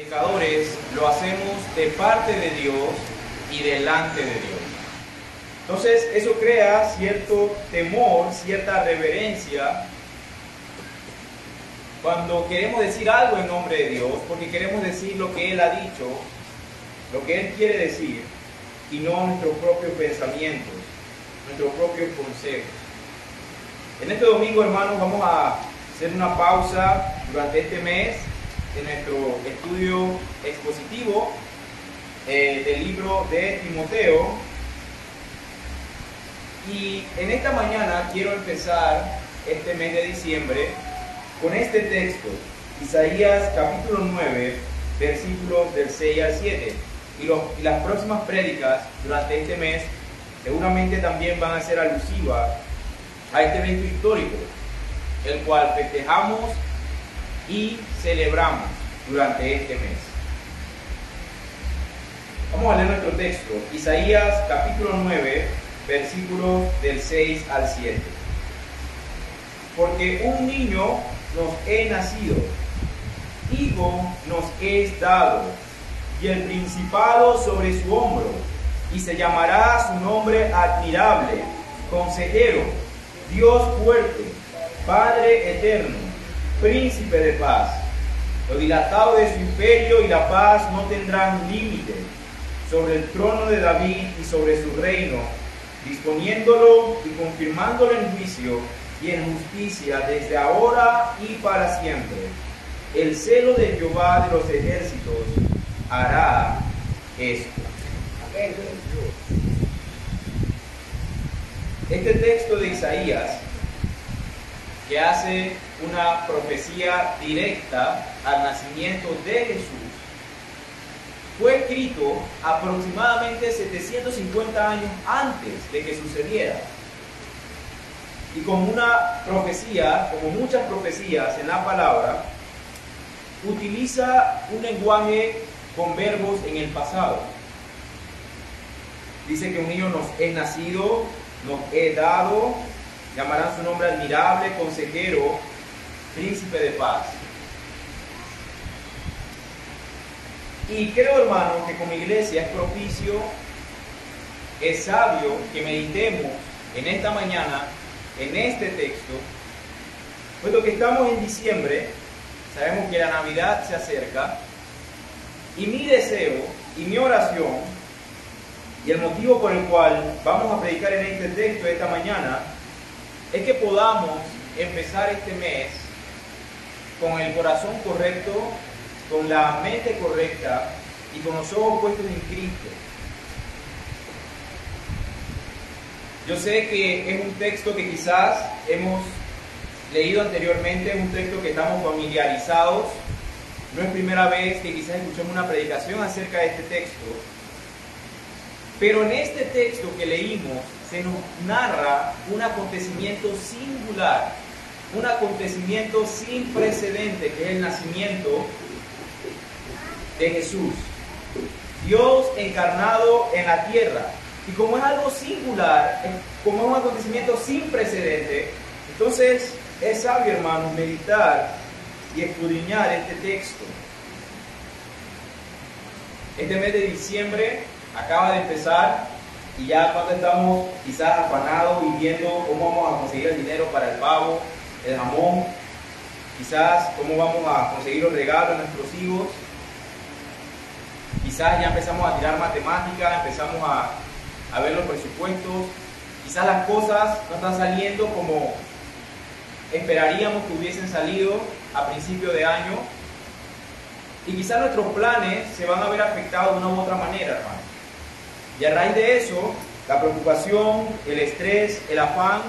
pecadores lo hacemos de parte de Dios y delante de Dios. Entonces eso crea cierto temor, cierta reverencia cuando queremos decir algo en nombre de Dios, porque queremos decir lo que Él ha dicho, lo que Él quiere decir, y no nuestros propios pensamientos, nuestros propios consejos. En este domingo, hermanos, vamos a hacer una pausa durante este mes de nuestro estudio expositivo del libro de Timoteo. Y en esta mañana quiero empezar este mes de diciembre con este texto, Isaías capítulo 9, versículos del 6 al 7. Y las próximas prédicas durante este mes seguramente también van a ser alusivas a este evento histórico, el cual festejamos y celebramos durante este mes. Vamos a leer nuestro texto, Isaías capítulo 9, versículos del 6 al 7. Porque un niño nos es nacido, hijo nos es dado, y el principado sobre su hombro, y se llamará su nombre admirable, consejero, Dios fuerte, Padre eterno, príncipe de paz. Lo dilatado de su imperio y la paz no tendrán límite sobre el trono de David y sobre su reino, disponiéndolo y confirmándolo en juicio y en justicia desde ahora y para siempre. El celo de Jehová de los ejércitos hará esto. Este texto de Isaías, que hace una profecía directa al nacimiento de Jesús, fue escrito aproximadamente 750 años antes de que sucediera. Y como una profecía, como muchas profecías en la palabra, utiliza un lenguaje con verbos en el pasado. Dice que un niño nos es nacido, nos es dado, llamarán su nombre admirable, consejero, príncipe de paz. Y creo, hermano, que como iglesia es propicio, es sabio que meditemos en esta mañana, en este texto, puesto que estamos en diciembre, sabemos que la Navidad se acerca, y mi deseo y mi oración, y el motivo por el cual vamos a predicar en este texto de esta mañana, es que podamos empezar este mes con el corazón correcto, con la mente correcta y con los ojos puestos en Cristo. Yo sé que es un texto que quizás hemos leído anteriormente, es un texto que estamos familiarizados. No es primera vez que quizás escuchemos una predicación acerca de este texto. Pero en este texto que leímos se nos narra un acontecimiento singular, un acontecimiento sin precedente, que es el nacimiento de Jesús, Dios encarnado en la tierra. Y como es algo singular, como es un acontecimiento sin precedente, entonces es sabio, hermanos, meditar y escudriñar este texto. Este mes de diciembre acaba de empezar y ya cuando estamos quizás afanados y viendo cómo vamos a conseguir el dinero para el pavo, el jamón, quizás cómo vamos a conseguir los regalos a nuestros hijos, quizás ya empezamos a tirar matemáticas, empezamos a ver los presupuestos, quizás las cosas no están saliendo como esperaríamos que hubiesen salido a principio de año, y quizás nuestros planes se van a ver afectados de una u otra manera, hermano. Y a raíz de eso, la preocupación, el estrés, el afán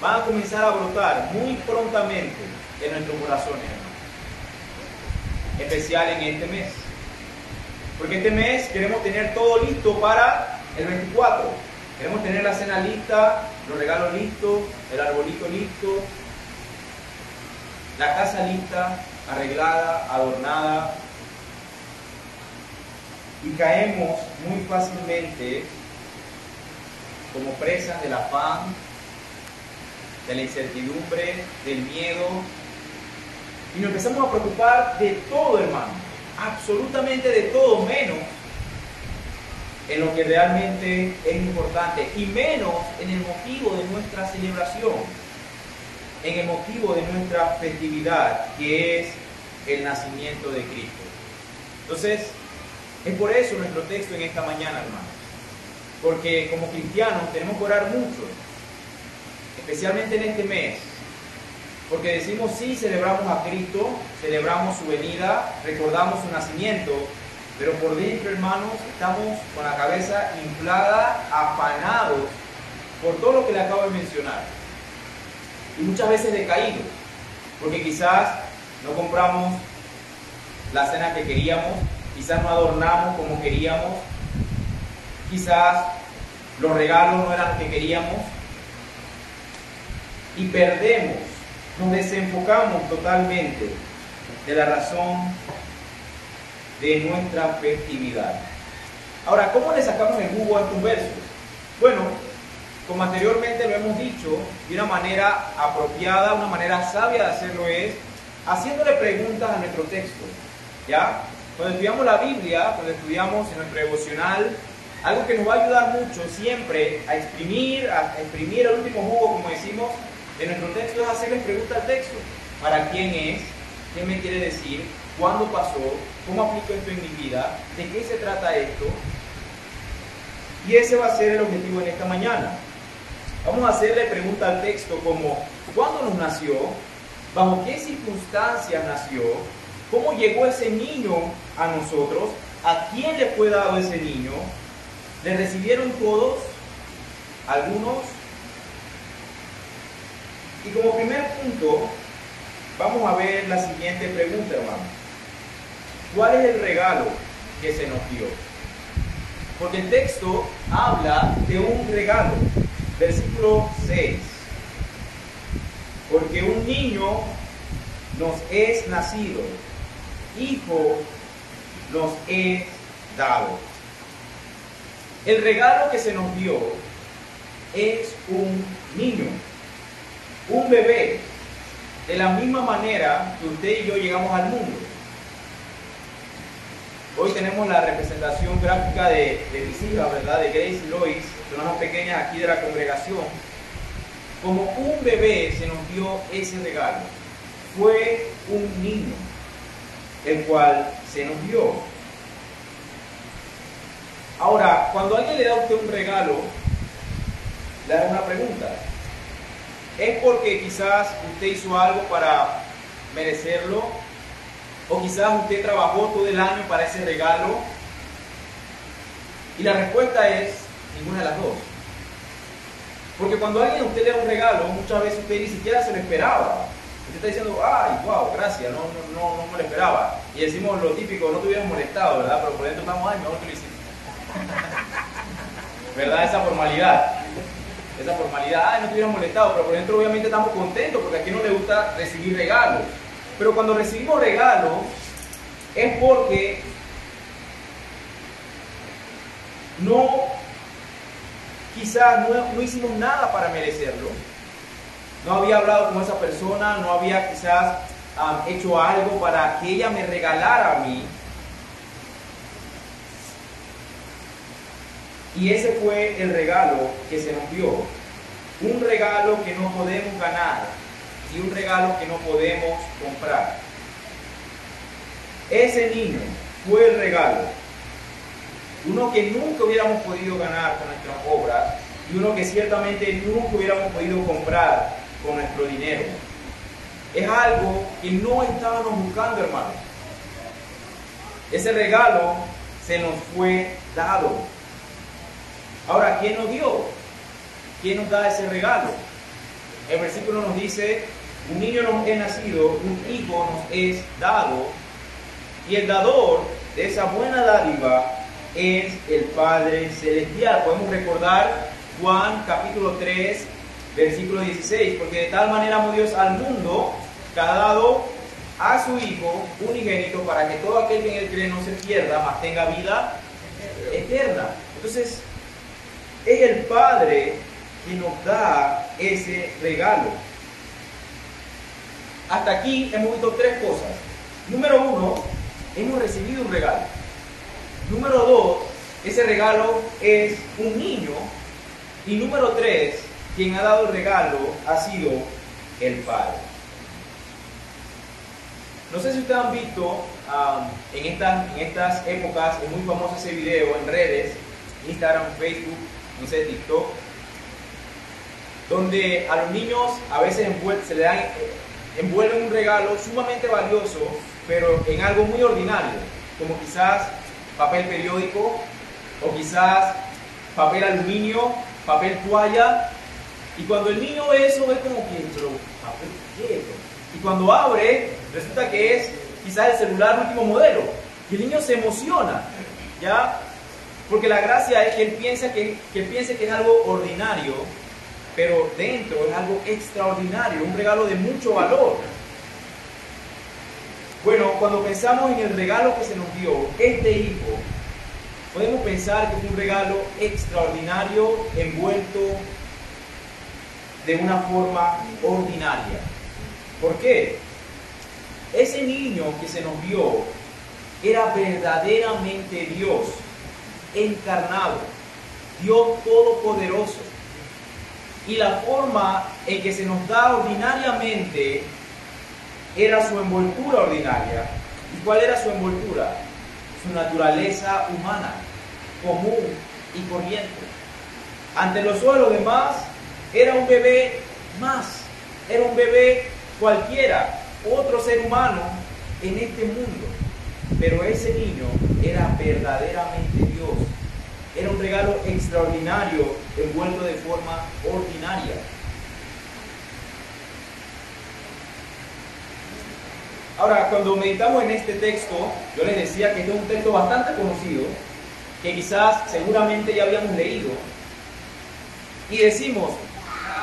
van a comenzar a brotar muy prontamente en nuestros corazones, hermano. Especial en este mes. Porque este mes queremos tener todo listo para el 24. Queremos tener la cena lista, los regalos listos, el arbolito listo, la casa lista, arreglada, adornada. Y caemos muy fácilmente como presas del afán, de la incertidumbre, del miedo, y nos empezamos a preocupar de todo, hermano, absolutamente de todo menos en lo que realmente es importante y menos en el motivo de nuestra celebración, en el motivo de nuestra festividad, que es el nacimiento de Cristo. Entonces, es por eso nuestro texto en esta mañana, hermanos, porque como cristianos tenemos que orar mucho, especialmente en este mes, porque decimos sí, celebramos a Cristo, celebramos su venida, recordamos su nacimiento, pero por dentro, hermanos, estamos con la cabeza inflada, afanados por todo lo que le acabo de mencionar. Y muchas veces decaídos, porque quizás no compramos la cena que queríamos, quizás no adornamos como queríamos, quizás los regalos no eran los que queríamos, y perdemos, nos desenfocamos totalmente de la razón de nuestra festividad. Ahora, ¿cómo le sacamos el jugo a estos versos? Bueno, como anteriormente lo hemos dicho, de una manera apropiada, una manera sabia de hacerlo es haciéndole preguntas a nuestro texto. ¿Ya? Cuando estudiamos la Biblia, cuando estudiamos en nuestro devocional, algo que nos va a ayudar mucho siempre a exprimir el último jugo, como decimos, de nuestro texto, es hacerles preguntas al texto. ¿Para quién es? ¿Qué me quiere decir? ¿Cuándo pasó? ¿Cómo aplico esto en mi vida? ¿De qué se trata esto? Y ese va a ser el objetivo en esta mañana. Vamos a hacerle pregunta al texto como ¿cuándo nos nació? ¿Bajo qué circunstancias nació? ¿Cómo llegó ese niño a nosotros? ¿A quién le fue dado ese niño? ¿Le recibieron todos? ¿Algunos? Y como primer punto, vamos a ver la siguiente pregunta, hermano. ¿Cuál es el regalo que se nos dio? Porque el texto habla de un regalo. Versículo 6. Porque un niño nos es nacido, hijo nos es dado. El regalo que se nos dio es un niño, un bebé, de la misma manera que usted y yo llegamos al mundo. Hoy tenemos la representación gráfica de mis hijas, ¿verdad? De Grace y Lois, son las más pequeñas aquí de la congregación. Como un bebé se nos dio ese regalo. Fue un niño, el cual se nos dio. Ahora, cuando alguien le da a usted un regalo, le hago una pregunta. ¿Es porque quizás usted hizo algo para merecerlo? ¿O quizás usted trabajó todo el año para ese regalo? Y la respuesta es ninguna de las dos. Porque cuando alguien a usted le da un regalo, muchas veces usted ni siquiera se lo esperaba. Usted está diciendo, ay, wow, gracias, no me lo esperaba. Y decimos lo típico, no te hubieras molestado, ¿verdad? Pero por dentro estamos, ay, mejor que lo hiciste. ¿Verdad? Esa formalidad, ay, no te hubieras molestado, pero por dentro obviamente estamos contentos porque a quien no le gusta recibir regalos. Pero cuando recibimos regalos es porque quizás no hicimos nada para merecerlo. No había hablado con esa persona, no había quizás hecho algo para que ella me regalara a mí. Y ese fue el regalo que se nos dio. Un regalo que no podemos ganar y un regalo que no podemos comprar. Ese niño fue el regalo. Uno que nunca hubiéramos podido ganar con nuestras obras y uno que ciertamente nunca hubiéramos podido comprar con nuestro dinero. Es algo que no estábamos buscando, hermanos. Ese regalo se nos fue dado. Ahora, ¿quién nos dio? ¿Quién nos da ese regalo? El versículo nos dice, un niño nos es nacido, un hijo nos es dado, y el dador de esa buena dádiva es el Padre Celestial. Podemos recordar Juan capítulo 3, versículo 16, porque de tal manera amó Dios al mundo, que ha dado a su Hijo unigénito, para que todo aquel que en él cree no se pierda, mas tenga vida eterna. Entonces, es el Padre que nos da ese regalo. Hasta aquí hemos visto tres cosas. Número uno, hemos recibido un regalo. Número 2, ese regalo es un niño. Y número 3, quien ha dado el regalo ha sido el Padre. No sé si ustedes han visto en estas épocas, es muy famoso ese video en redes, Instagram, Facebook, no sé, TikTok, donde a los niños a veces se le dan, envuelven un regalo sumamente valioso, pero en algo muy ordinario, como quizás papel periódico, o quizás papel aluminio, papel toalla, y cuando el niño ve eso, ve como que, pero papel, ¿qué es esto? Y cuando abre, resulta que es quizás el celular último modelo, y el niño se emociona, ¿ya? Porque la gracia es que él piense que es algo ordinario, pero dentro es algo extraordinario, un regalo de mucho valor. Bueno, cuando pensamos en el regalo que se nos dio, este hijo, podemos pensar que es un regalo extraordinario, envuelto de una forma ordinaria. ¿Por qué? Ese niño que se nos dio era verdaderamente Dios encarnado, Dios todopoderoso. Y la forma en que se nos da ordinariamente era su envoltura ordinaria. ¿Y cuál era su envoltura? Su naturaleza humana, común y corriente. Ante los ojos de los demás, era un bebé más, era un bebé cualquiera, otro ser humano en este mundo. Pero ese niño era verdaderamente Dios. Era un regalo extraordinario, envuelto de forma ordinaria. Ahora, cuando meditamos en este texto, yo les decía que este es un texto bastante conocido, que quizás seguramente ya habíamos leído, y decimos,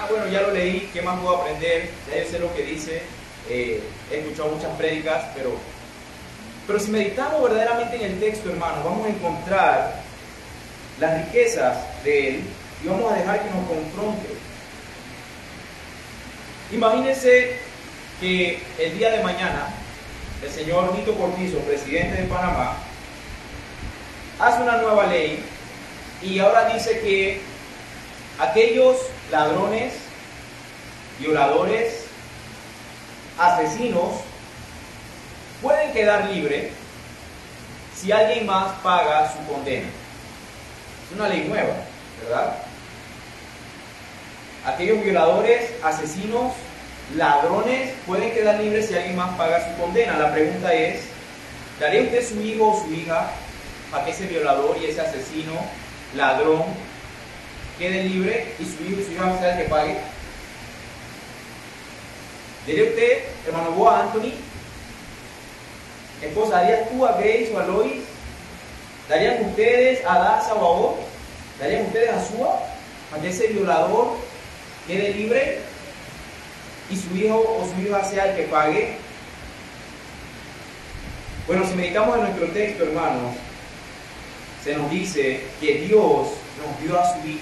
bueno, ya lo leí, ¿qué más puedo aprender? Ya yo sé lo que dice, he escuchado muchas prédicas, pero si meditamos verdaderamente en el texto, hermanos, vamos a encontrar las riquezas de él y vamos a dejar que nos confronte. Imagínense que el día de mañana el señor Nito Cortizo, presidente de Panamá, hace una nueva ley y ahora dice que aquellos ladrones, violadores, asesinos pueden quedar libres si alguien más paga su condena. Es una ley nueva, ¿verdad? Aquellos violadores, asesinos, ladrones pueden quedar libres si alguien más paga su condena. La pregunta es, ¿daría usted su hijo o su hija para que ese violador y ese asesino, ladrón, quede libre y su hijo y su hija sea el que pague? ¿Daría usted, hermano Boa, Anthony, esposa, darías tú a Grace o a Lois? ¿Darían ustedes a Daza o a vos? ¿Darían ustedes a Sua para que ese violador quede libre y su hijo o su hija sea el que pague? Bueno, si meditamos en nuestro texto, hermanos, se nos dice que Dios nos dio a su hijo.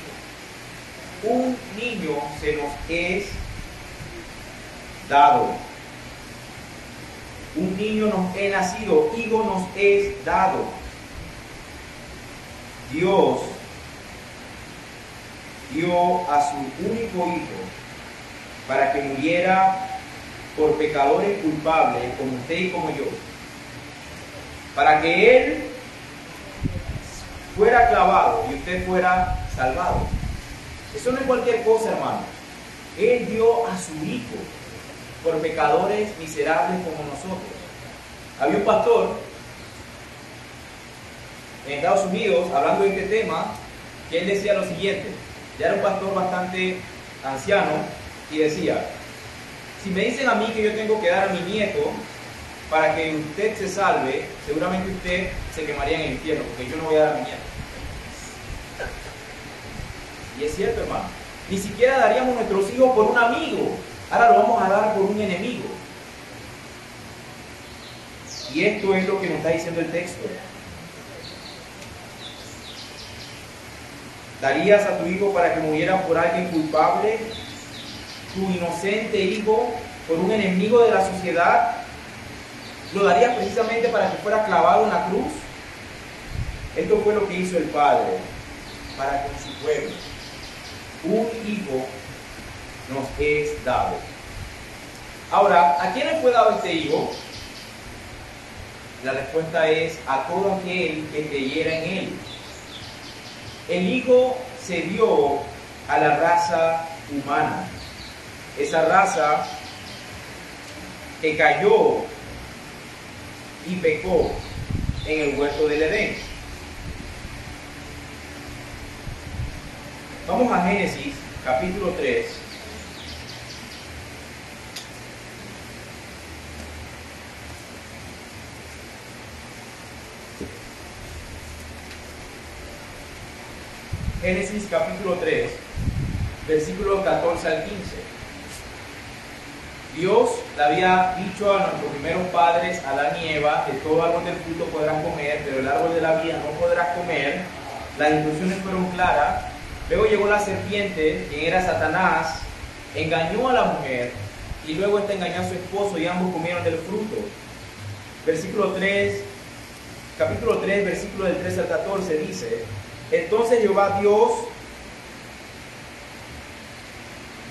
Un niño se nos es dado. Un niño nos es nacido, hijo nos es dado. Dios dio a su único hijo para que muriera por pecadores culpables como usted y como yo, para que Él fuera clavado y usted fuera salvado. Eso no es cualquier cosa, hermano. Él dio a su hijo por pecadores miserables como nosotros. Había un pastor en Estados Unidos hablando de este tema, que él decía lo siguiente. Ya era un pastor bastante anciano y decía: si me dicen a mí que yo tengo que dar a mi nieto para que usted se salve, seguramente usted se quemaría en el infierno, porque yo no voy a dar a mi nieto. Y es cierto, hermano. Ni siquiera daríamos nuestros hijos por un amigo, ahora lo vamos a dar por un enemigo. Y esto es lo que nos está diciendo el texto. ¿Darías a tu hijo para que muriera por alguien culpable? ¿Tu inocente hijo por un enemigo de la sociedad? ¿Lo darías precisamente para que fuera clavado en la cruz? Esto fue lo que hizo el Padre para con su pueblo. Un hijo nos es dado. Ahora, ¿a quién le fue dado este hijo? La respuesta es a todo aquel que creyera en él. El hijo se dio a la raza humana. Esa raza que cayó y pecó en el huerto del Edén. Vamos a Génesis, capítulo 3. Génesis, capítulo 3, versículos 14 al 15. Dios le había dicho a nuestros primeros padres, Adán y Eva, de todo árbol del fruto podrás comer, pero el árbol de la vida no podrás comer. Las instrucciones fueron claras. Luego llegó la serpiente, quien era Satanás, engañó a la mujer, y luego esta engañó a su esposo, y ambos comieron del fruto. Capítulo 3, versículo del 13 al 14 dice: entonces Jehová Dios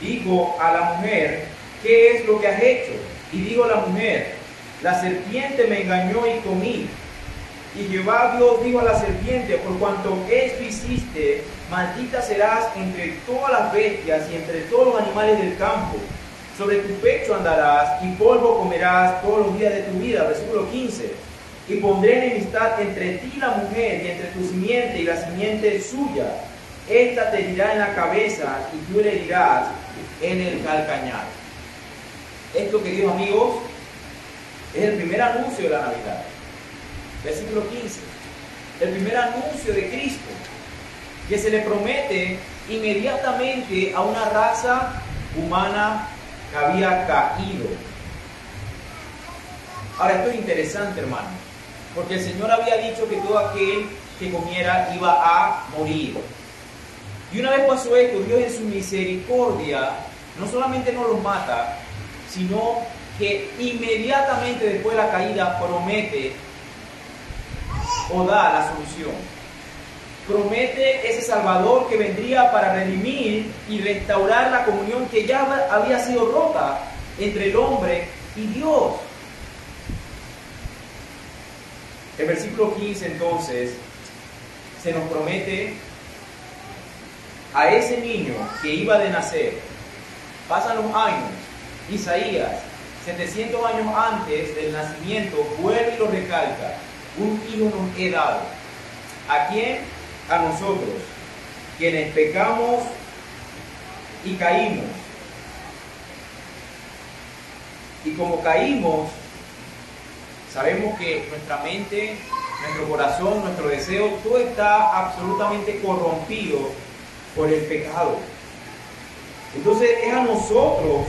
dijo a la mujer: ¿qué es lo que has hecho? Y dijo la mujer: la serpiente me engañó y comí. Y Jehová Dios dijo a la serpiente: por cuanto esto hiciste, maldita serás entre todas las bestias y entre todos los animales del campo. Sobre tu pecho andarás y polvo comerás todos los días de tu vida. Versículo 15. Y pondré enemistad entre ti y la mujer, y entre tu simiente y la simiente suya. Esta te herirá en la cabeza y tú le herirás en el calcañar. Esto, queridos amigos, es el primer anuncio de la Navidad. Versículo 15. El primer anuncio de Cristo, que se le promete inmediatamente a una raza humana que había caído. Ahora, esto es interesante, hermano, porque el Señor había dicho que todo aquel que comiera iba a morir. Y una vez pasó esto, Dios en su misericordia no solamente no los mata, sino que inmediatamente después de la caída promete o da la solución. Promete ese Salvador que vendría para redimir y restaurar la comunión que ya había sido rota entre el hombre y Dios. El versículo 15 entonces se nos promete a ese niño que iba de nacer. Pasan los años, Isaías, 700 años antes del nacimiento, vuelve y lo recalca: un hijo nos he dado. ¿A quién? A nosotros, quienes pecamos y caímos. Y como caímos, sabemos que nuestra mente, nuestro corazón, nuestro deseo, todo está absolutamente corrompido por el pecado. Entonces es a nosotros,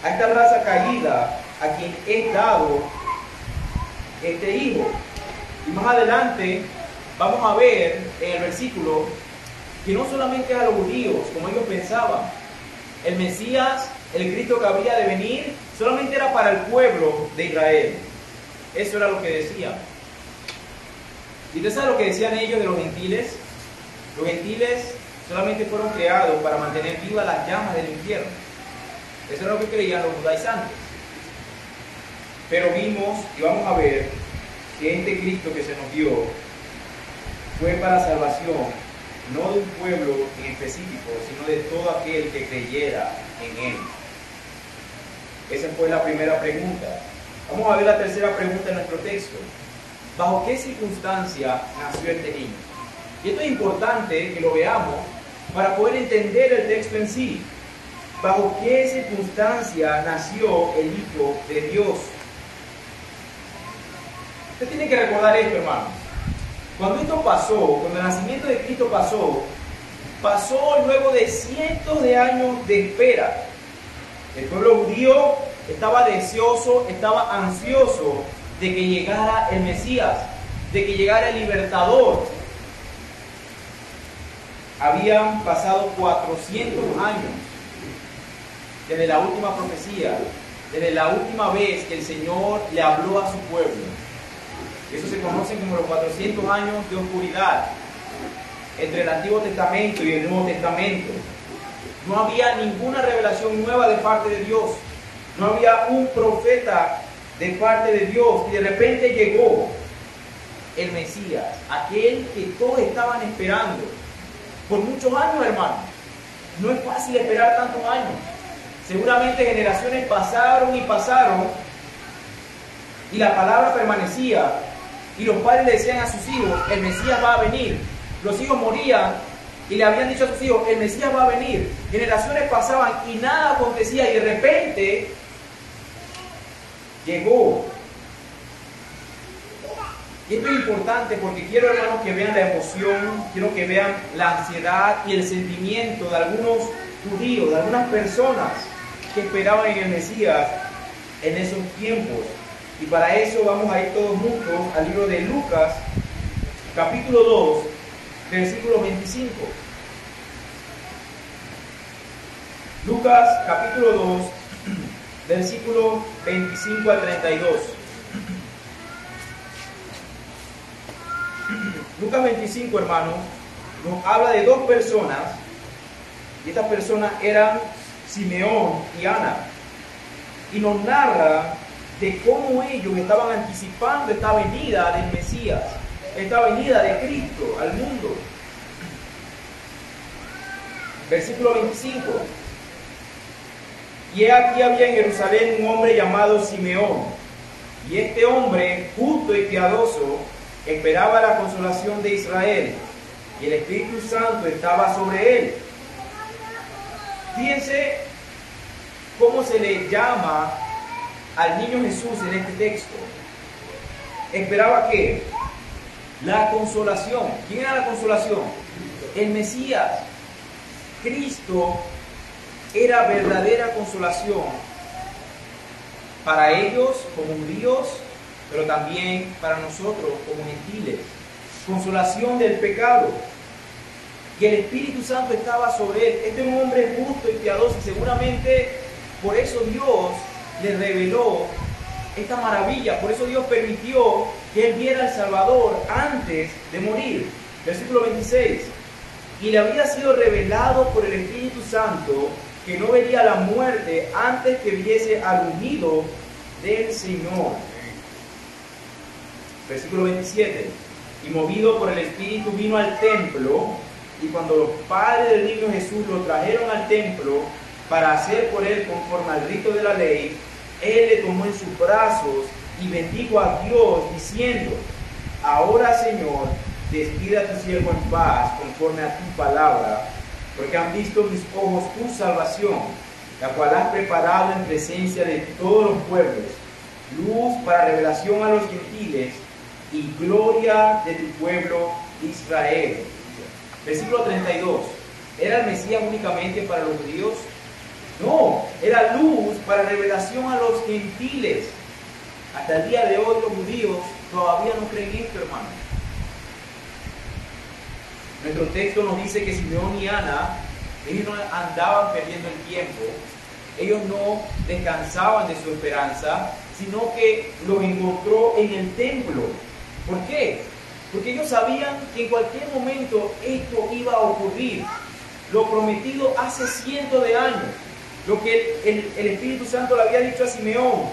a esta raza caída, a quien es dado este hijo. Y más adelante vamos a ver en el versículo que no solamente a los judíos, como ellos pensaban, el Mesías, el Cristo que habría de venir, solamente era para el pueblo de Israel. Eso era lo que decían. ¿Y usted sabe lo que decían ellos de los gentiles? Los gentiles solamente fueron creados para mantener vivas las llamas del infierno. Eso era lo que creían los judaizantes. Pero vimos y vamos a ver que este Cristo que se nos dio fue para salvación, no de un pueblo en específico, sino de todo aquel que creyera en él. Esa fue la primera pregunta. Vamos a ver la tercera pregunta en nuestro texto. ¿Bajo qué circunstancia nació este niño? Y esto es importante que lo veamos para poder entender el texto en sí. ¿Bajo qué circunstancia nació el Hijo de Dios? Usted tiene que recordar esto, hermanos. Cuando esto pasó, cuando el nacimiento de Cristo pasó luego de cientos de años de espera. El pueblo judío estaba deseoso, estaba ansioso de que llegara el Mesías, de que llegara el libertador. Habían pasado 400 años desde la última profecía desde la última vez que el Señor le habló a su pueblo. Eso se conoce como los 400 años de oscuridad entre el Antiguo Testamento y el Nuevo Testamento. No había ninguna revelación nueva de parte de Dios. No había un profeta de parte de Dios. Y de repente llegó el Mesías, aquel que todos estaban esperando por muchos años, hermano. No es fácil esperar tantos años. Seguramente generaciones pasaron y pasaron y la palabra permanecía y los padres le decían a sus hijos, el Mesías va a venir. Los hijos morían y le habían dicho a sus hijos, el Mesías va a venir. Generaciones pasaban y nada acontecía y de repente llegó. Y esto es importante porque quiero, hermanos, que vean la emoción, quiero que vean la ansiedad y el sentimiento de algunos judíos, de algunas personas que esperaban en el Mesías en esos tiempos. Y para eso vamos a ir todos juntos al libro de Lucas, capítulo 2, versículo 25. Lucas, capítulo 2, versículo 25 al 32. Lucas 25, hermanos, nos habla de dos personas, y estas personas eran Simeón y Ana, y nos narra de cómo ellos estaban anticipando esta venida del Mesías, esta venida de Cristo al mundo. Versículo 25. Y he aquí había en Jerusalén un hombre llamado Simeón, y este hombre, justo y piadoso, esperaba la consolación de Israel, y el Espíritu Santo estaba sobre él. Fíjense cómo se le llama al niño Jesús en este texto. Esperaba ¿qué? La consolación. ¿Quién era la consolación? El Mesías. Cristo era verdadera consolación para ellos como judíos, pero también para nosotros como gentiles. Consolación del pecado. Y el Espíritu Santo estaba sobre él. Este es un hombre justo y piadoso, y seguramente por eso Dios le reveló esta maravilla. Por eso Dios permitió que él viera al Salvador antes de morir. Versículo 26. Y le había sido revelado por el Espíritu Santo que no vería la muerte antes que viese al ungido del Señor. Versículo 27. Y movido por el Espíritu vino al templo, y cuando los padres del niño Jesús lo trajeron al templo para hacer por él conforme al rito de la ley, él le tomó en sus brazos y bendijo a Dios diciendo: ahora, Señor, despida a tu siervo en paz conforme a tu palabra, porque han visto mis ojos tu salvación, la cual has preparado en presencia de todos los pueblos, luz para revelación a los gentiles y gloria de tu pueblo Israel. Versículo 32. ¿Era el Mesías únicamente para los judíos? No, era luz para revelación a los gentiles. Hasta el día de hoy los judíos todavía no creen esto, hermano. Nuestro texto nos dice que Simeón y Ana, ellos no andaban perdiendo el tiempo, ellos no descansaban de su esperanza, sino que los encontró en el templo. ¿Por qué? Porque ellos sabían que en cualquier momento esto iba a ocurrir. Lo prometido hace cientos de años. Lo que el Espíritu Santo le había dicho a Simeón,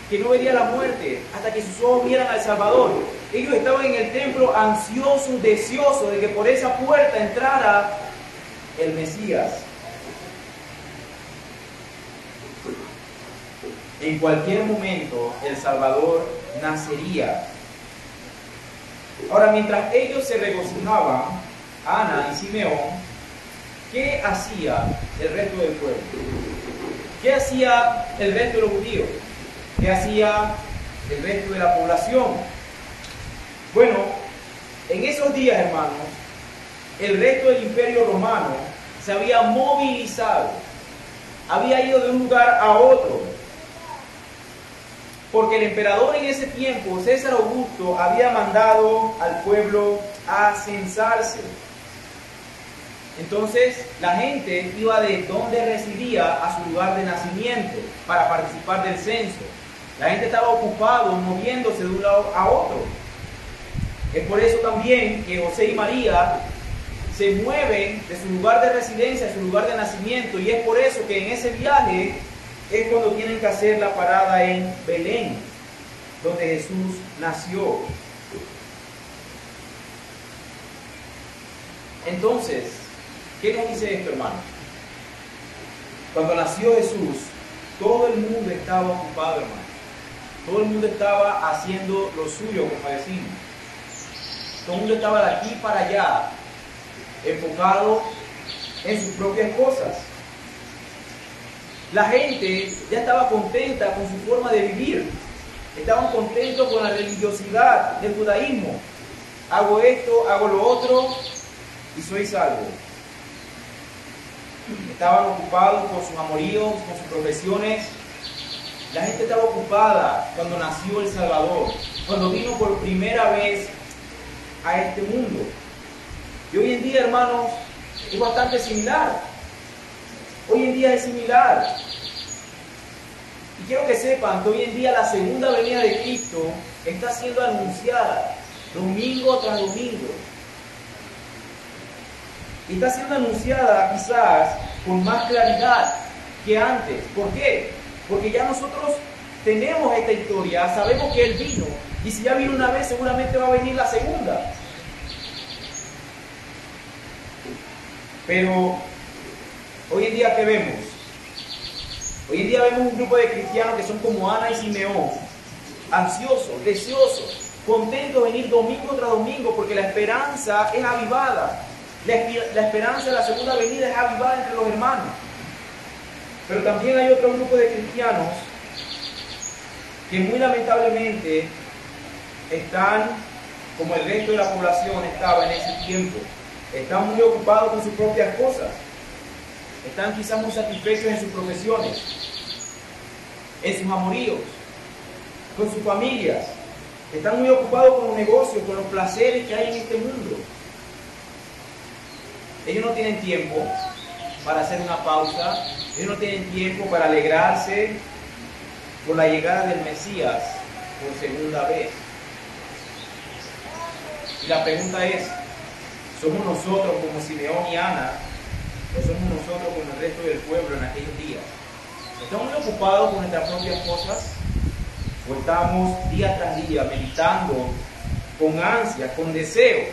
que no vería la muerte hasta que sus ojos vieran al Salvador. Ellos estaban en el templo ansiosos, deseosos de que por esa puerta entrara el Mesías. En cualquier momento el Salvador nacería. Ahora, mientras ellos se regocijaban, Ana y Simeón, ¿qué hacía el resto del pueblo? ¿Qué hacía el resto de los judíos? ¿Qué hacía el resto de la población? Bueno, en esos días, hermanos, el resto del imperio romano se había movilizado, había ido de un lugar a otro, porque el emperador en ese tiempo, César Augusto, había mandado al pueblo a censarse. Entonces la gente iba de donde residía a su lugar de nacimiento para participar del censo. La gente estaba ocupado moviéndose de un lado a otro. Es por eso también que José y María se mueven de su lugar de residencia a su lugar de nacimiento, y es por eso que en ese viaje es cuando tienen que hacer la parada en Belén, donde Jesús nació. Entonces, ¿qué nos dice esto, hermano? Cuando nació Jesús, todo el mundo estaba ocupado, hermano. Todo el mundo estaba haciendo lo suyo, como decimos. Todo el mundo estaba de aquí para allá, enfocado en sus propias cosas. La gente ya estaba contenta con su forma de vivir. Estaban contentos con la religiosidad del judaísmo. Hago esto, hago lo otro y soy salvo. Estaban ocupados con sus amoríos, con sus profesiones. La gente estaba ocupada cuando nació el Salvador, cuando vino por primera vez a este mundo. Y hoy en día, hermanos, es bastante similar. Hoy en día es similar. Y quiero que sepan que hoy en día la segunda venida de Cristo está siendo anunciada domingo tras domingo. Y está siendo anunciada quizás con más claridad que antes. ¿Por qué? Porque ya nosotros tenemos esta historia, sabemos que Él vino. Y si ya vino una vez, seguramente va a venir la segunda. Pero hoy en día, ¿qué vemos? Hoy en día vemos un grupo de cristianos que son como Ana y Simeón, ansiosos, deseosos, contentos de venir domingo tras domingo, porque la esperanza es avivada. La esperanza de la segunda venida es avivada entre los hermanos. Pero también hay otro grupo de cristianos que muy lamentablemente están, como el resto de la población estaba en ese tiempo, están muy ocupados con sus propias cosas. Están quizás muy satisfechos en sus profesiones, en sus amoríos, con sus familias. Están muy ocupados con los negocios, con los placeres que hay en este mundo. Ellos no tienen tiempo para hacer una pausa. Ellos no tienen tiempo para alegrarse por la llegada del Mesías por segunda vez. Y la pregunta es, ¿somos nosotros como Simeón y Ana, o somos nosotros como el resto del pueblo en aquellos días? ¿Estamos muy ocupados con nuestras propias cosas? ¿O estamos día tras día meditando con ansia, con deseo,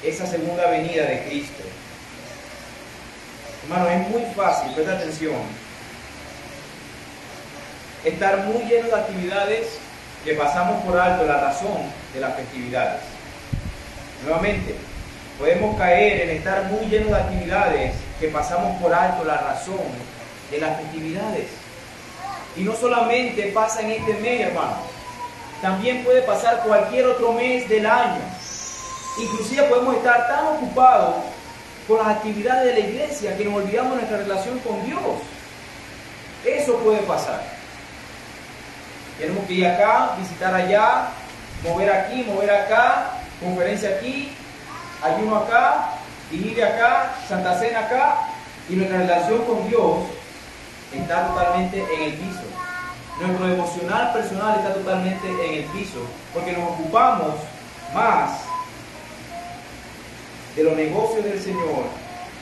esa segunda venida de Cristo? Hermano, es muy fácil, presta atención, estar muy llenos de actividades que pasamos por alto la razón de las festividades. Nuevamente, podemos caer en estar muy llenos de actividades que pasamos por alto la razón de las festividades. Y no solamente pasa en este mes, hermano, también puede pasar cualquier otro mes del año. Inclusive podemos estar tan ocupados con las actividades de la iglesia que nos olvidamos de nuestra relación con Dios. Eso puede pasar. Tenemos que ir acá, visitar allá, mover aquí, mover acá, conferencia aquí, ayuno acá, vigilia acá, Santa Cena acá, y nuestra relación con Dios está totalmente en el piso. Nuestro devocional personal está totalmente en el piso, porque nos ocupamos más de los negocios del Señor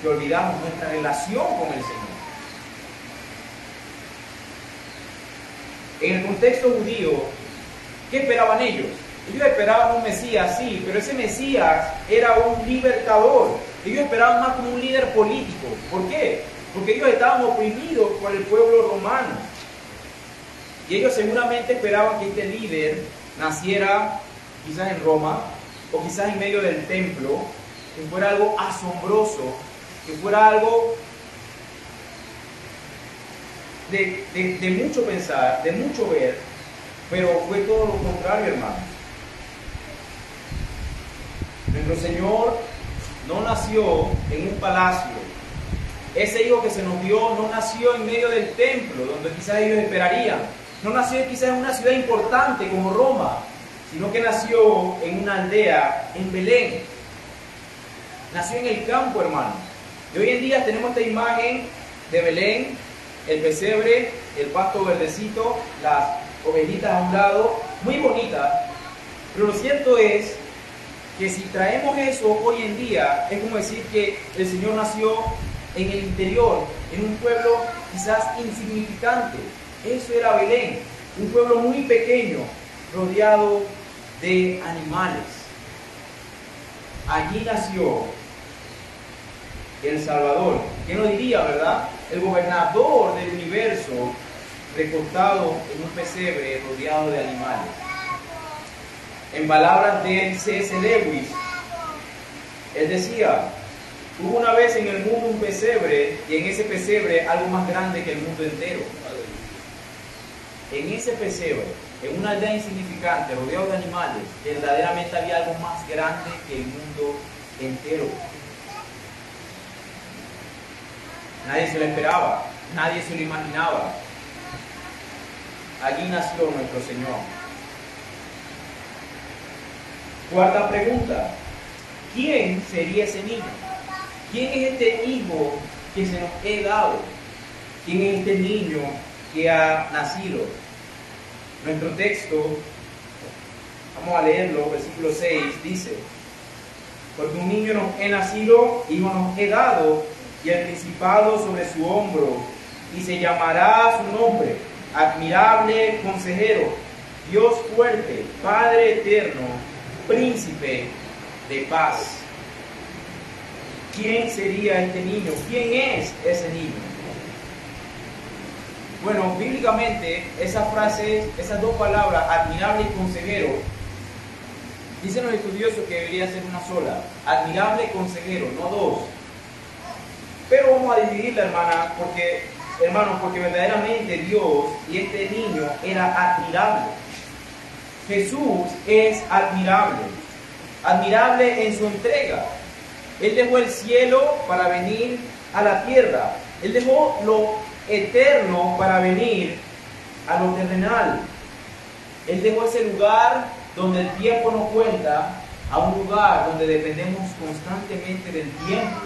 que olvidamos nuestra relación con el Señor. En el contexto judío, ¿qué esperaban ellos? Ellos esperaban un Mesías, sí, pero ese Mesías era un libertador. Ellos esperaban más como un líder político. ¿Por qué? Porque ellos estaban oprimidos por el pueblo romano. Y ellos seguramente esperaban que este líder naciera quizás en Roma, o quizás en medio del templo, que fuera algo asombroso, que fuera algo de mucho pensar, de mucho ver, pero fue todo lo contrario, hermanos. Nuestro Señor no nació en un palacio. Ese hijo que se nos dio no nació en medio del templo, donde quizás ellos esperarían. No nació quizás en una ciudad importante como Roma, sino que nació en una aldea en Belén. nació en el campo, hermano. Y hoy en día tenemos esta imagen de Belén, el pesebre, el pasto verdecito, las ovejitas a un lado, muy bonita. Pero lo cierto es que si traemos eso hoy en día, es como decir que el Señor nació en el interior, en un pueblo quizás insignificante. Eso era Belén, un pueblo muy pequeño, rodeado de animales. Allí nació el Salvador. ¿Quién lo diría, verdad? El gobernador del universo, recostado en un pesebre rodeado de animales. En palabras de C.S. Lewis, él decía: hubo una vez en el mundo un pesebre, y en ese pesebre algo más grande que el mundo entero. En ese pesebre, en una aldea insignificante, rodeado de animales, verdaderamente había algo más grande que el mundo entero. Nadie se lo esperaba, nadie se lo imaginaba. Allí nació nuestro Señor. Cuarta pregunta: ¿quién sería ese niño? ¿Quién es este hijo que se nos ha dado? ¿Quién es este niño que ha nacido? Nuestro texto, vamos a leerlo, versículo 6, dice: porque un niño nos ha nacido, hijo nos ha dado, y el principado sobre su hombro, y se llamará su nombre, admirable consejero, Dios fuerte, Padre eterno, príncipe de paz. ¿Quién sería este niño? ¿Quién es ese niño? Bueno, bíblicamente esas frases, esas dos palabras, admirable y consejero, dicen los estudiosos que debería ser una sola. Admirable consejero, no dos. Pero vamos a dividirla, hermanos, porque verdaderamente Dios y este niño era admirable. Jesús es admirable, admirable en su entrega. Él dejó el cielo para venir a la tierra. Él dejó lo eterno para venir a lo terrenal. Él dejó ese lugar donde el tiempo no cuenta a un lugar donde dependemos constantemente del tiempo.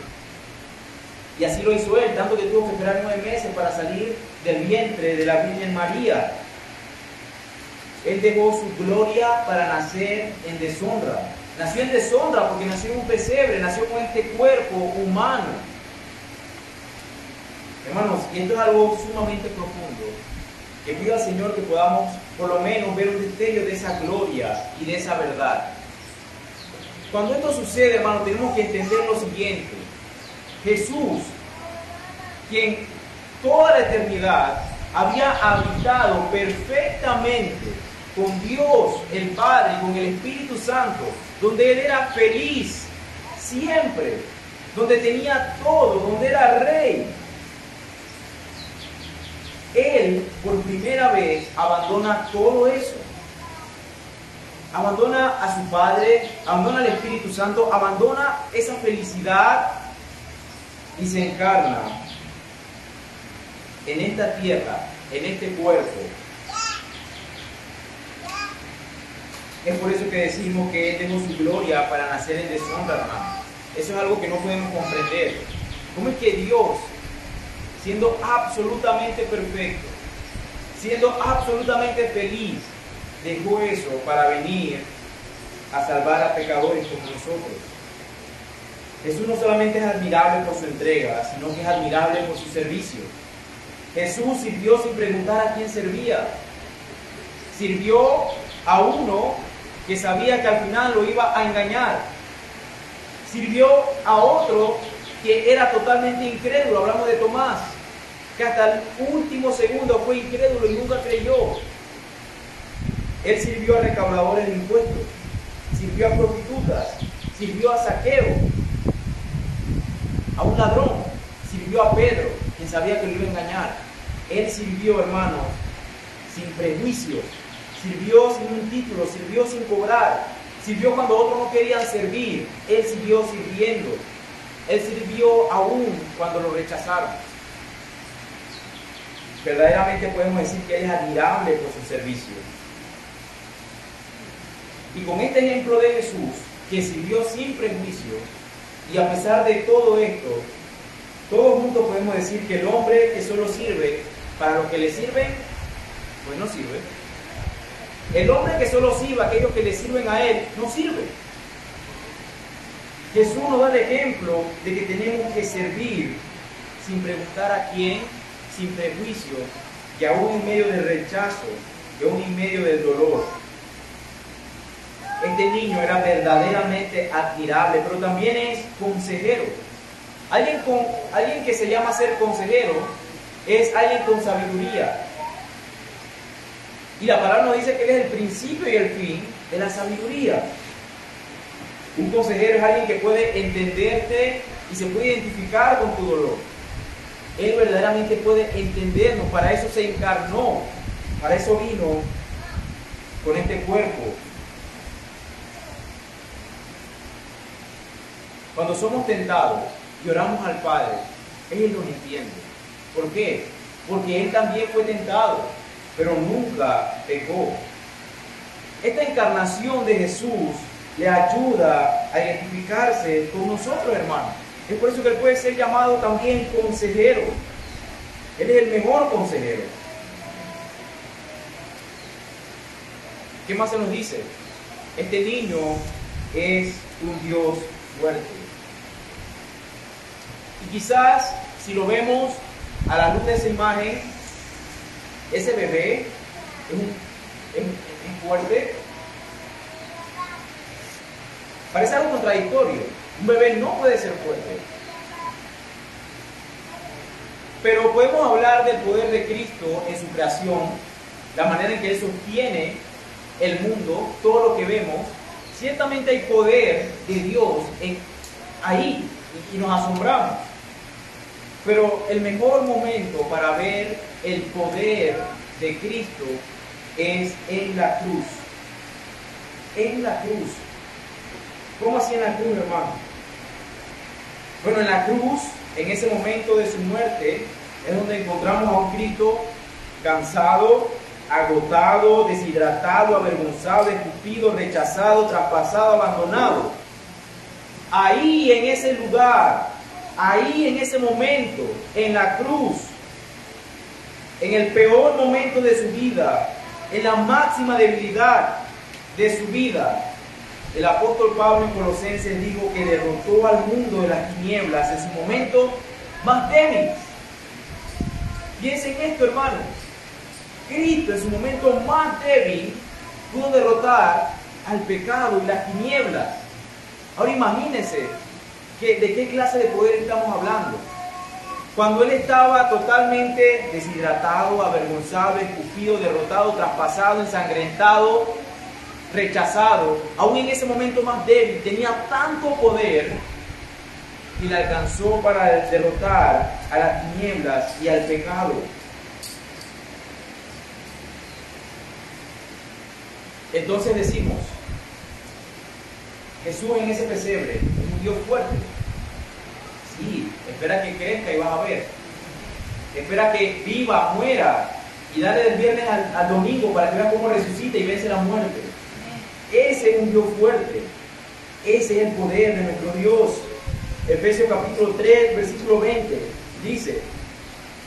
Y así lo hizo Él, tanto que tuvo que esperar 9 meses para salir del vientre de la Virgen María. Él dejó su gloria para nacer en deshonra. Nació en deshonra porque nació en un pesebre, nació con este cuerpo humano. Hermanos, y esto es algo sumamente profundo, que pido al Señor que podamos por lo menos ver un destello de esa gloria y de esa verdad. Cuando esto sucede, hermanos, tenemos que entender lo siguiente: Jesús, quien toda la eternidad había habitado perfectamente con Dios el Padre y con el Espíritu Santo, donde Él era feliz siempre, donde tenía todo, donde era rey, Él por primera vez abandona todo eso. Abandona a su Padre, abandona al Espíritu Santo, abandona esa felicidad y se encarna en esta tierra, en este cuerpo. Es por eso que decimos que Él dejó su gloria para nacer en deshonra, hermano. Eso es algo que no podemos comprender. ¿Cómo es que Dios, siendo absolutamente perfecto, siendo absolutamente feliz, dejó eso para venir a salvar a pecadores como nosotros? Jesús no solamente es admirable por su entrega, sino que es admirable por su servicio. Jesús sirvió sin preguntar a quién servía. Sirvió a uno que sabía que al final lo iba a engañar. Sirvió a otro que era totalmente incrédulo. Hablamos de Tomás, que hasta el último segundo fue incrédulo y nunca creyó. Él sirvió a recaudadores de impuestos, sirvió a prostitutas, sirvió a Zaqueo, a un ladrón, sirvió a Pedro, quien sabía que lo iba a engañar. Él sirvió, hermanos, sin prejuicios, sirvió sin un título, sirvió sin cobrar, sirvió cuando otros no querían servir. Él siguió sirviendo. Él sirvió aún cuando lo rechazaron. Verdaderamente podemos decir que Él es admirable por su servicio. Y con este ejemplo de Jesús, que sirvió sin prejuicio, Y a pesar de todo esto, todos juntos podemos decir que el hombre que solo sirve para lo que le sirven, pues no sirve. El hombre que solo sirve a aquellos que le sirven a él, no sirve. Jesús nos da el ejemplo de que tenemos que servir sin preguntar a quién, sin prejuicio, y aún en medio del rechazo, y aún en medio del dolor. Este niño era verdaderamente admirable, pero también es consejero. Alguien que se llama ser consejero es alguien con sabiduría. Y la palabra nos dice que él es el principio y el fin de la sabiduría. Un consejero es alguien que puede entenderte y se puede identificar con tu dolor. Él verdaderamente puede entendernos, para eso se encarnó, para eso vino con este cuerpo. Cuando somos tentados y oramos al Padre, Él nos entiende. ¿Por qué? Porque Él también fue tentado, pero nunca pecó. Esta encarnación de Jesús le ayuda a identificarse con nosotros, hermanos. Es por eso que Él puede ser llamado también consejero. Él es el mejor consejero. ¿Qué más se nos dice? Este niño es un Dios fuerte. Y quizás, si lo vemos a la luz de esa imagen, ese bebé es fuerte. Parece algo contradictorio. Un bebé no puede ser fuerte. Pero podemos hablar del poder de Cristo en su creación, la manera en que Él sostiene el mundo, todo lo que vemos. Ciertamente hay poder de Dios ahí y nos asombramos. Pero el mejor momento para ver el poder de Cristo es en la cruz. En la cruz. ¿Cómo así en la cruz, hermano? Bueno, en la cruz, en ese momento de su muerte, es donde encontramos a un Cristo cansado, agotado, deshidratado, avergonzado, escupido, rechazado, traspasado, abandonado. Ahí, en ese lugar, ahí, en ese momento, en la cruz, en el peor momento de su vida, en la máxima debilidad de su vida, el apóstol Pablo en Colosenses dijo que derrotó al mundo de las tinieblas en su momento más débil. Piensen esto, hermanos. Cristo en su momento más débil pudo derrotar al pecado y las tinieblas. Ahora imagínense de qué clase de poder estamos hablando. Cuando Él estaba totalmente deshidratado, avergonzado, escupido, derrotado, traspasado, ensangrentado, rechazado, aún en ese momento más débil, tenía tanto poder y le alcanzó para derrotar a las tinieblas y al pecado. Entonces decimos, Jesús en ese pesebre es un Dios fuerte. Sí, espera que crezca y vas a ver. Espera que viva, muera y dale del viernes al domingo para que veas cómo resucita y vence la muerte. Ese es un Dios fuerte. Ese es el poder de nuestro Dios. Efesios capítulo 3, versículo 20 dice: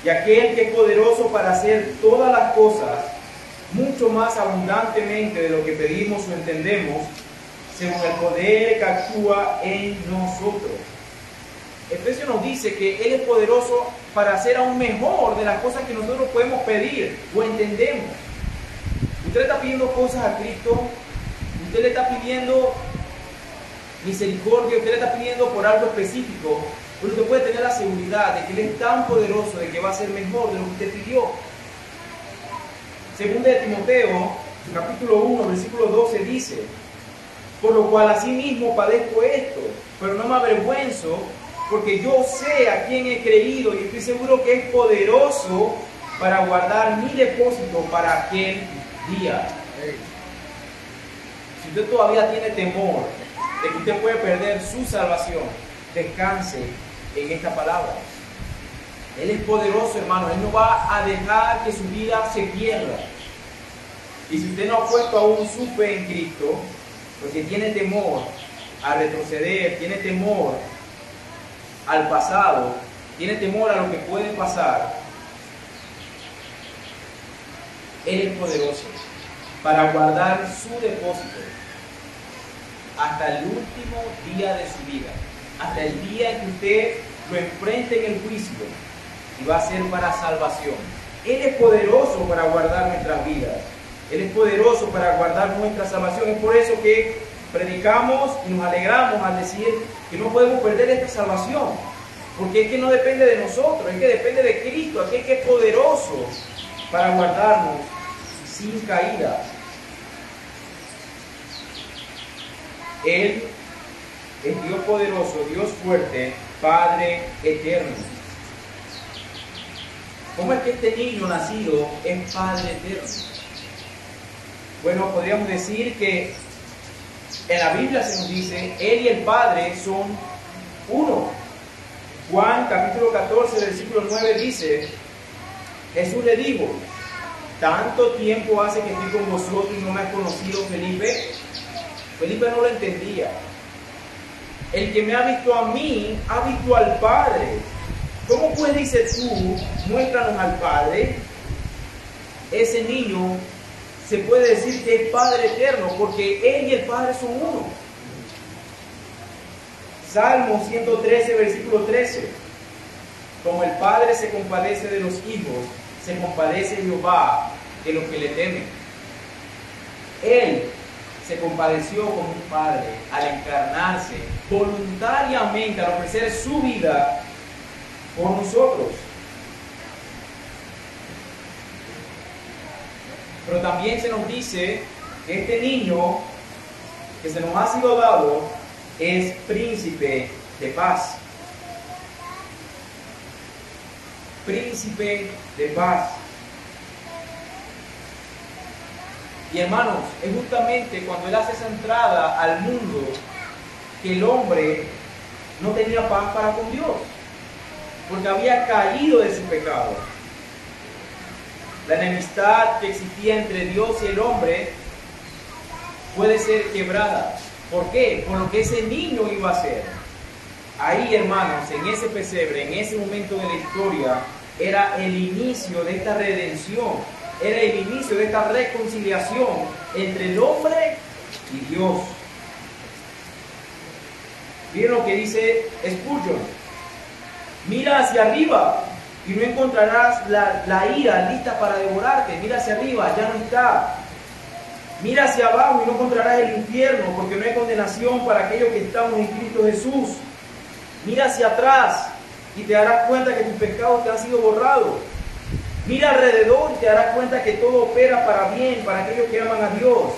y aquel que es poderoso para hacer todas las cosas mucho más abundantemente de lo que pedimos o entendemos, según el poder que actúa en nosotros. Efesios nos dice que Él es poderoso para hacer aún mejor de las cosas que nosotros podemos pedir o entendemos. Usted le está pidiendo cosas a Cristo, usted le está pidiendo misericordia, usted le está pidiendo por algo específico, pero usted puede tener la seguridad de que Él es tan poderoso de que va a ser mejor de lo que usted pidió. Según de Timoteo, capítulo 1, versículo 12 dice: por lo cual asimismo padezco esto, pero no me avergüenzo, porque yo sé a quién he creído y estoy seguro que es poderoso para guardar mi depósito para aquel día. Si usted todavía tiene temor de que usted puede perder su salvación, descanse en esta palabra. Él es poderoso, hermano. Él no va a dejar que su vida se pierda. Y si usted no ha puesto aún su fe en Cristo, porque tiene temor a retroceder, tiene temor al pasado, tiene temor a lo que puede pasar, Él es poderoso para guardar su depósito hasta el último día de su vida, hasta el día en que usted lo enfrente en el juicio, y va a ser para salvación. Él es poderoso para guardar nuestras vidas. Él es poderoso para guardar nuestra salvación. Es por eso que predicamos y nos alegramos al decir que no podemos perder esta salvación, porque es que no depende de nosotros, es que depende de Cristo, aquel que es poderoso para guardarnos sin caída. Él es Dios poderoso, Dios fuerte, Padre eterno. ¿Cómo es que este niño nacido es Padre eterno? Bueno, podríamos decir que en la Biblia se nos dice, Él y el Padre son uno. Juan capítulo 14, versículo 9 dice, Jesús le dijo, ¿tanto tiempo hace que estoy con vosotros y no me has conocido, Felipe? Felipe no lo entendía. El que me ha visto a mí, ha visto al Padre. ¿Cómo pues dices tú, muéstranos al Padre? Ese niño se puede decir que es Padre eterno, porque Él y el Padre son uno. Salmo 113, versículo 13. Como el Padre se compadece de los hijos, se compadece Jehová de los que le temen. Él se compadeció como un padre al encarnarse voluntariamente, al ofrecer su vida por nosotros. Pero también se nos dice que este niño que se nos ha sido dado es príncipe de paz. Príncipe de paz. Y hermanos, es justamente cuando Él hace esa entrada al mundo que el hombre no tenía paz para con Dios, porque había caído de su pecado. La enemistad que existía entre Dios y el hombre puede ser quebrada. ¿Por qué? Por lo que ese niño iba a hacer. Ahí, hermanos, en ese pesebre, en ese momento de la historia, era el inicio de esta redención. Era el inicio de esta reconciliación entre el hombre y Dios. Miren lo que dice Spurgeon. Mira hacia arriba y no encontrarás la ira lista para devorarte. Mira hacia arriba, ya no está. Mira hacia abajo y no encontrarás el infierno, porque no hay condenación para aquellos que estamos en Cristo Jesús. Mira hacia atrás y te darás cuenta que tus pecados te han sido borrados. Mira alrededor y te darás cuenta que todo opera para bien, para aquellos que aman a Dios.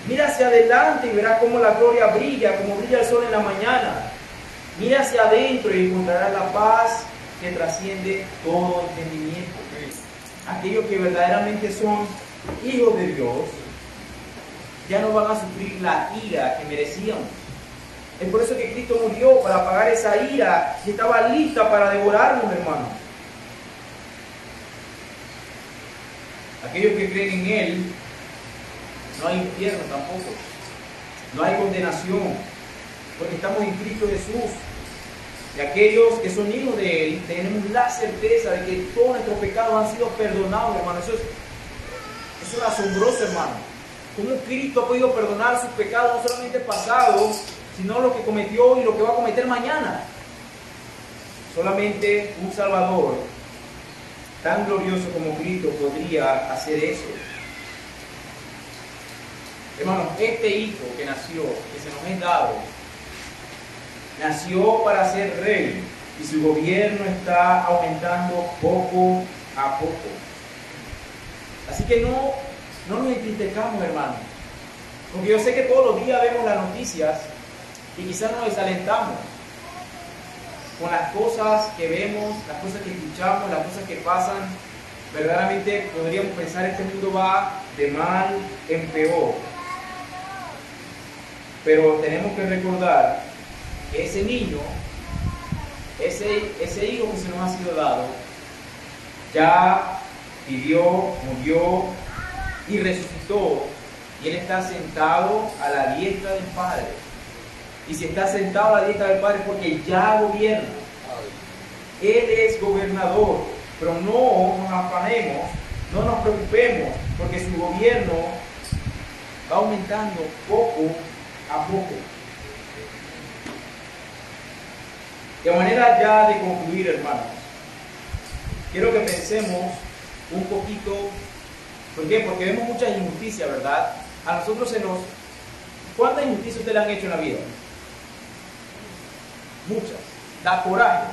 Mira hacia adelante y verás cómo la gloria brilla, como brilla el sol en la mañana. Mira hacia adentro y encontrarás la paz que trasciende todo entendimiento. Aquellos que verdaderamente son hijos de Dios, ya no van a sufrir la ira que merecíamos. Es por eso que Cristo murió, para pagar esa ira que estaba lista para devorarnos, hermanos. Aquellos que creen en Él, no hay infierno tampoco, no hay condenación, porque estamos en Cristo Jesús. Y aquellos que son hijos de Él, tenemos la certeza de que todos nuestros pecados han sido perdonados, hermano. Eso es asombroso, hermano. Cómo Cristo ha podido perdonar sus pecados, no solamente pasados, sino lo que cometió y lo que va a cometer mañana. Solamente un Salvador tan glorioso como Cristo podría hacer eso. Hermanos, este hijo que nació, que se nos es dado, nació para ser rey, y su gobierno está aumentando poco a poco. Así que no nos entristezcamos, hermanos, porque yo sé que todos los días vemos las noticias y quizás nos desalentamos con las cosas que vemos, las cosas que escuchamos, las cosas que pasan. Verdaderamente podríamos pensar que este mundo va de mal en peor. Pero tenemos que recordar que ese niño, ese hijo que se nos ha sido dado, ya vivió, murió y resucitó, y Él está sentado a la diestra del Padre. Y si está sentado a la diestra del Padre es porque ya gobierna. Él es gobernador, pero no nos afanemos, no nos preocupemos, porque su gobierno va aumentando poco a poco. De manera ya de concluir, hermanos, quiero que pensemos un poquito. ¿Por qué? Porque vemos muchas injusticias, ¿verdad? A nosotros ¿cuántas injusticias ustedes le han hecho en la vida? Muchas. Da coraje,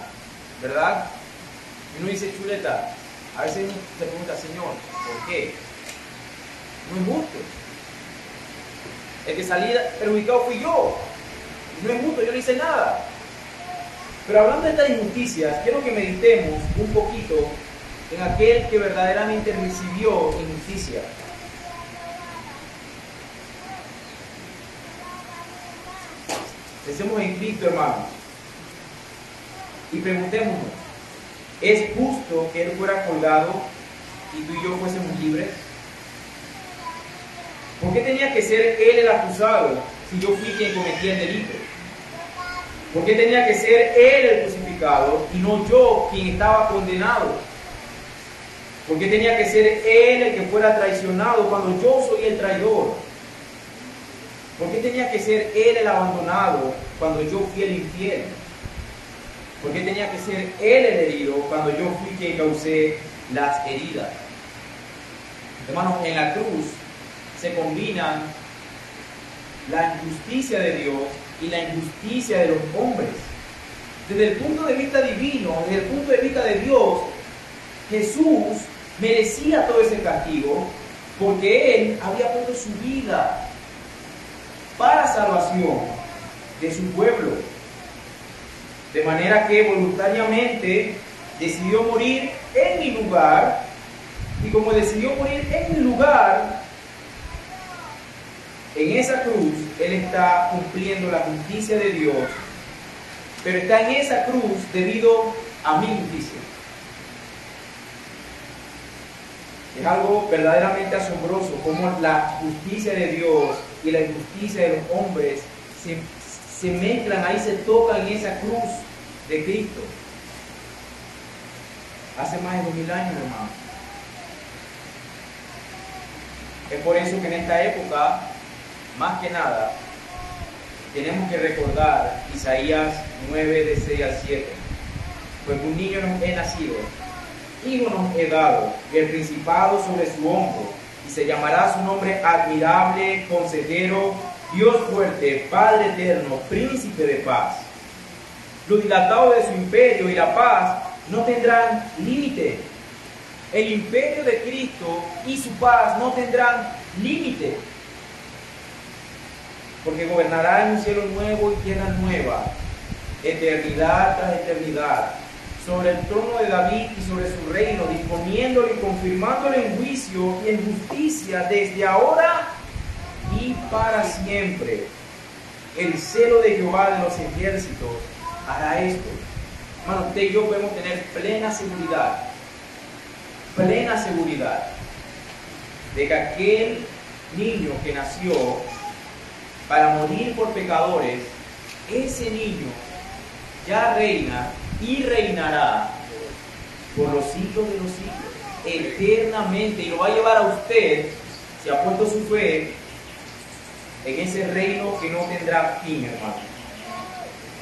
¿verdad? Y uno dice, chuleta, a veces uno se pregunta, Señor, ¿por qué? No es justo. El que salí perjudicado fui yo. No es justo, yo no hice nada. Pero hablando de estas injusticias, quiero que meditemos un poquito en aquel que verdaderamente recibió injusticia. Pensemos en Cristo, hermanos, y preguntémonos, ¿es justo que Él fuera colgado y tú y yo fuésemos libres? ¿Por qué tenía que ser Él el acusado si yo fui quien cometía el delito? ¿Por qué tenía que ser Él el crucificado y no yo quien estaba condenado? ¿Por qué tenía que ser Él el que fuera traicionado cuando yo soy el traidor? ¿Por qué tenía que ser Él el abandonado cuando yo fui el infiel? ¿Por qué tenía que ser Él el herido cuando yo fui quien causé las heridas? Hermanos, en la cruz se combinan la injusticia de Dios y la injusticia de los hombres. Desde el punto de vista divino, desde el punto de vista de Dios, Jesús merecía todo ese castigo porque Él había puesto su vida para salvación de su pueblo. De manera que voluntariamente decidió morir en mi lugar, y como decidió morir en mi lugar, en esa cruz Él está cumpliendo la justicia de Dios, pero está en esa cruz debido a mi justicia. Es algo verdaderamente asombroso cómo la justicia de Dios y la injusticia de los hombres se mezclan, ahí se tocan en esa cruz de Cristo. Hace más de 2000 años, hermano. Es por eso que en esta época, más que nada, tenemos que recordar Isaías 9, de 6 al 7. Pues un niño nos he nacido, hijo nos he dado, y el principado sobre su hombro, y se llamará su nombre admirable, consejero, Dios fuerte, Padre eterno, príncipe de paz. Lo dilatado de su imperio y la paz no tendrán límite. El imperio de Cristo y su paz no tendrán límite, porque gobernará en un cielo nuevo y tierra nueva, eternidad tras eternidad, sobre el trono de David y sobre su reino, disponiéndolo y confirmándolo en juicio y en justicia desde ahora y para siempre. El celo de Jehová de los ejércitos hará esto. Hermano, usted y yo podemos tener plena seguridad de que aquel niño que nació para morir por pecadores, ese niño ya reina y reinará por los siglos de los siglos, eternamente, y lo va a llevar a usted, si ha puesto su fe en ese reino que no tendrá fin, hermano.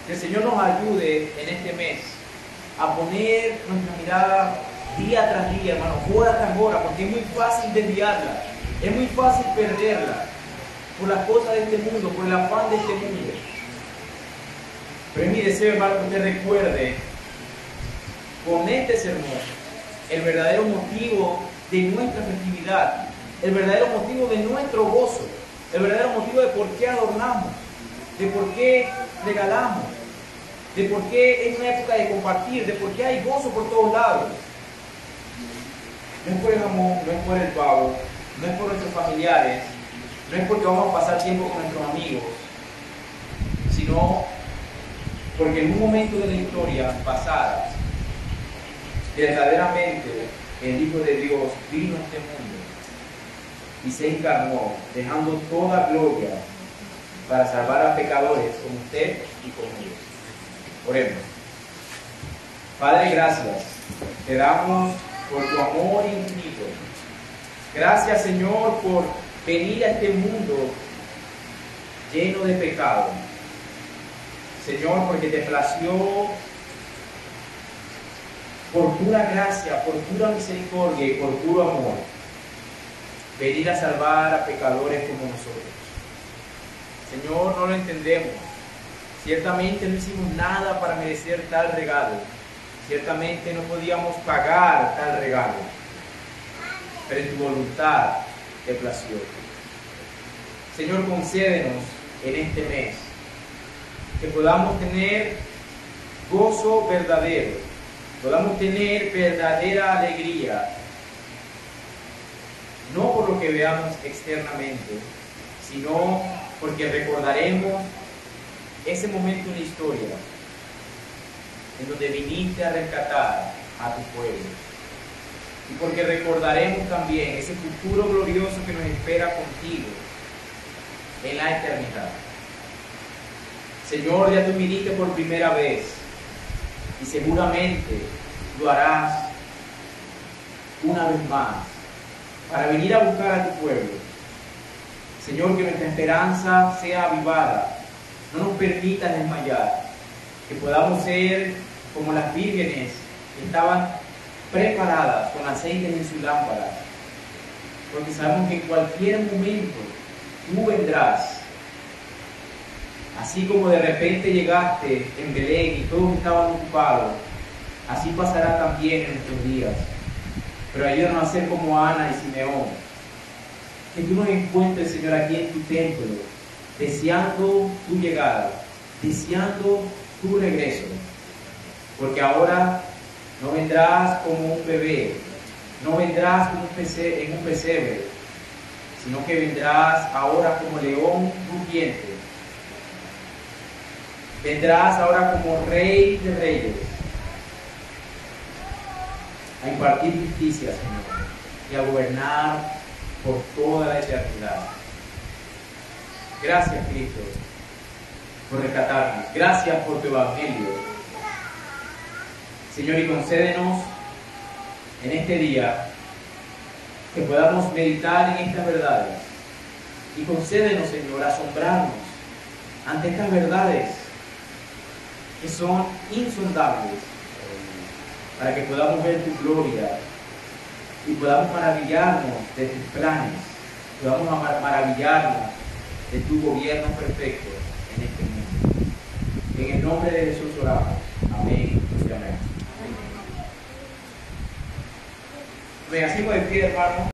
Que el Señor nos ayude en este mes a poner nuestra mirada día tras día, hermano, hora tras hora, porque es muy fácil desviarla, es muy fácil perderla por las cosas de este mundo, por el afán de este mundo. Pero es mi deseo, hermano, que usted recuerde con este sermón el verdadero motivo de nuestra festividad, el verdadero motivo de nuestro gozo, el verdadero motivo de por qué adornamos, de por qué regalamos, de por qué es una época de compartir, de por qué hay gozo por todos lados. No es por el amor, no es por el pavo, no es por nuestros familiares, no es porque vamos a pasar tiempo con nuestros amigos, sino porque en un momento de la historia pasada, verdaderamente el Hijo de Dios vino a este mundo y se encarnó, dejando toda gloria para salvar a pecadores como usted y como yo. Oremos. Padre, gracias. Te damos por tu amor infinito. Gracias, Señor, por venir a este mundo lleno de pecado. Señor, porque te plació por pura gracia, por pura misericordia y por puro amor, venir a salvar a pecadores como nosotros. Señor, no lo entendemos. Ciertamente no hicimos nada para merecer tal regalo. Ciertamente no podíamos pagar tal regalo. Pero en tu voluntad te plació. Señor, concédenos en este mes que podamos tener gozo verdadero, podamos tener verdadera alegría, no por lo que veamos externamente, sino porque recordaremos ese momento en la historia en donde viniste a rescatar a tu pueblo. Y porque recordaremos también ese futuro glorioso que nos espera contigo en la eternidad. Señor, ya tú viniste por primera vez y seguramente lo harás una vez más para venir a buscar a tu pueblo. Señor, que nuestra esperanza sea avivada, no nos permita desmayar, que podamos ser como las vírgenes que estaban preparadas con aceite en su lámpara, porque sabemos que en cualquier momento tú vendrás. Así como de repente llegaste en Belén y todos estaban ocupados, así pasará también en nuestros días. Pero ayúdanos a ser como Ana y Simeón, que tú nos encuentres, Señor, aquí en tu templo, deseando tu llegada, deseando tu regreso, porque ahora no vendrás como un bebé, no vendrás como en un pesebre, sino que vendrás ahora como león rugiente. Vendrás ahora como Rey de Reyes a impartir justicia, Señor, y a gobernar por toda la eternidad. Gracias, Cristo, por rescatarnos. Gracias por tu evangelio. Señor, y concédenos en este día que podamos meditar en estas verdades. Y concédenos, Señor, asombrarnos ante estas verdades que son insondables, para que podamos ver tu gloria y podamos maravillarnos de tus planes, podamos maravillarnos de tu gobierno perfecto en este mundo. En el nombre de Jesús oramos. Amén y amén. Venga, sigo de pie, hermano.